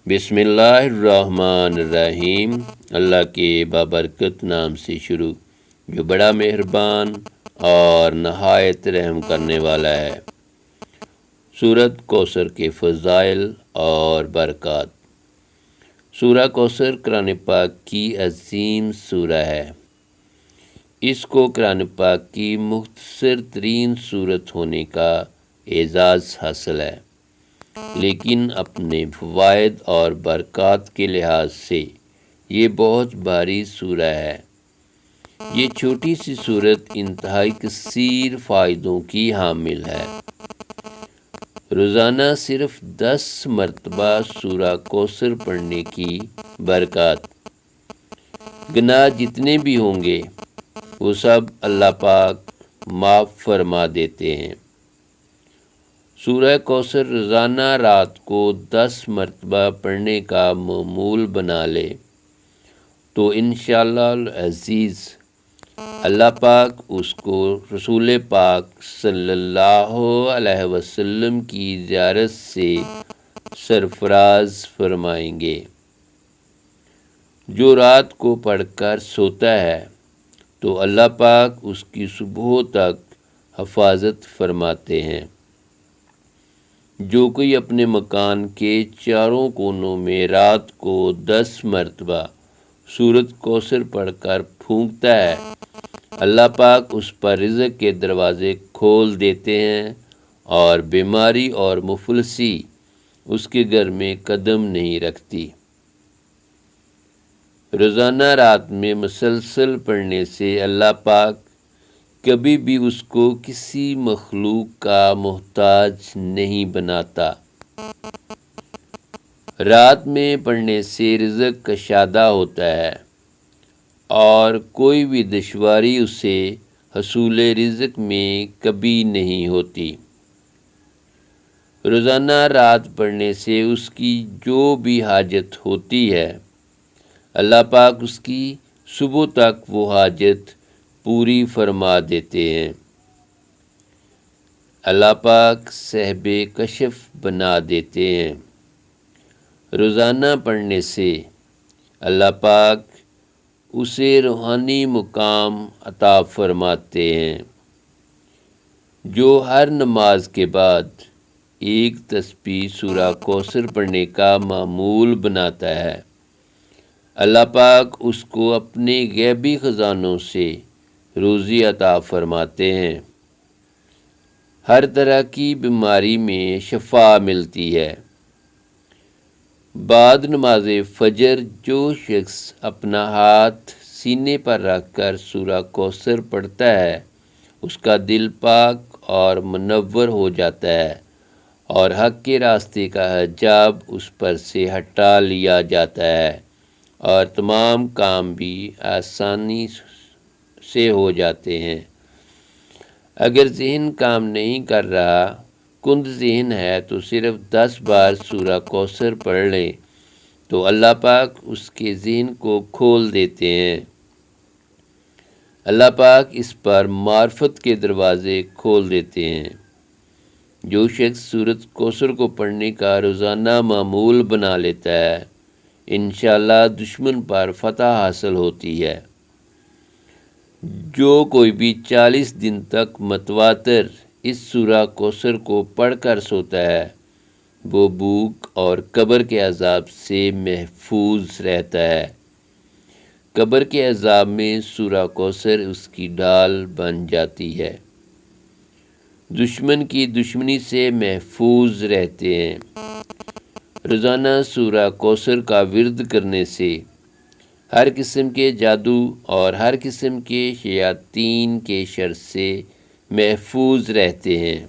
بسم اللہ الرحمن الرحیم۔ اللہ کے بابرکت نام سے شروع جو بڑا مہربان اور نہایت رحم کرنے والا ہے۔ سورۃ کوثر کے فضائل اور برکات۔ سورہ کوثر قرآن پاک کی عظیم سورہ ہے۔ اس کو قرآن پاک کی مختصر ترین سورت ہونے کا اعزاز حاصل ہے، لیکن اپنے فوائد اور برکات کے لحاظ سے یہ بہت بھاری سورہ ہے۔ یہ چھوٹی سی سورت انتہائی کثیر فائدوں کی حامل ہے۔ روزانہ صرف 10 مرتبہ سورہ کوثر پڑھنے کی برکات، گناہ جتنے بھی ہوں گے وہ سب اللہ پاک معاف فرما دیتے ہیں۔ سورہ کوثر روزانہ رات کو 10 مرتبہ پڑھنے کا معمول بنا لے تو انشاءاللہ العزیز اللہ پاک اس کو رسول پاک صلی اللہ علیہ وسلم کی زیارت سے سرفراز فرمائیں گے۔ جو رات کو پڑھ کر سوتا ہے تو اللہ پاک اس کی صبح تک حفاظت فرماتے ہیں۔ جو کوئی اپنے مکان کے چاروں کونوں میں رات کو 10 مرتبہ سورۃ کوثر پڑھ کر پھونکتا ہے، اللہ پاک اس پر رزق کے دروازے کھول دیتے ہیں اور بیماری اور مفلسی اس کے گھر میں قدم نہیں رکھتی۔ روزانہ رات میں مسلسل پڑھنے سے اللہ پاک کبھی بھی اس کو کسی مخلوق کا محتاج نہیں بناتا۔ رات میں پڑھنے سے رزق کشادہ ہوتا ہے اور کوئی بھی دشواری اسے حصول رزق میں کبھی نہیں ہوتی۔ روزانہ رات پڑھنے سے اس کی جو بھی حاجت ہوتی ہے اللہ پاک اس کی صبح تک وہ حاجت پوری فرما دیتے ہیں۔ اللہ پاک صاحب کشف بنا دیتے ہیں۔ روزانہ پڑھنے سے اللہ پاک اسے روحانی مقام عطا فرماتے ہیں۔ جو ہر نماز کے بعد ایک تسبیح سورہ کوثر پڑھنے کا معمول بناتا ہے، اللہ پاک اس کو اپنے غیبی خزانوں سے روزی عطا فرماتے ہیں۔ ہر طرح کی بیماری میں شفا ملتی ہے۔ بعد نماز فجر جو شخص اپنا ہاتھ سینے پر رکھ کر سورہ کوثر پڑھتا ہے اس کا دل پاک اور منور ہو جاتا ہے اور حق کے راستے کا حجاب اس پر سے ہٹا لیا جاتا ہے اور تمام کام بھی آسانی سے ہو جاتے ہیں۔ اگر ذہن کام نہیں کر رہا، کند ذہن ہے، تو صرف 10 بار سورہ کوثر پڑھ لیں تو اللہ پاک اس کے ذہن کو کھول دیتے ہیں۔ اللہ پاک اس پر معرفت کے دروازے کھول دیتے ہیں۔ جو شخص سورۃ کوثر کو پڑھنے کا روزانہ معمول بنا لیتا ہے انشاءاللہ دشمن پر فتح حاصل ہوتی ہے۔ جو کوئی بھی 40 دن تک متواتر اس سورہ کوثر کو پڑھ کر سوتا ہے وہ بھوک اور قبر کے عذاب سے محفوظ رہتا ہے۔ قبر کے عذاب میں سورہ کوثر اس کی ڈھال بن جاتی ہے۔ دشمن کی دشمنی سے محفوظ رہتے ہیں۔ روزانہ سورہ کوثر کا ورد کرنے سے ہر قسم کے جادو اور ہر قسم کے شیاطین کے شر سے محفوظ رہتے ہیں۔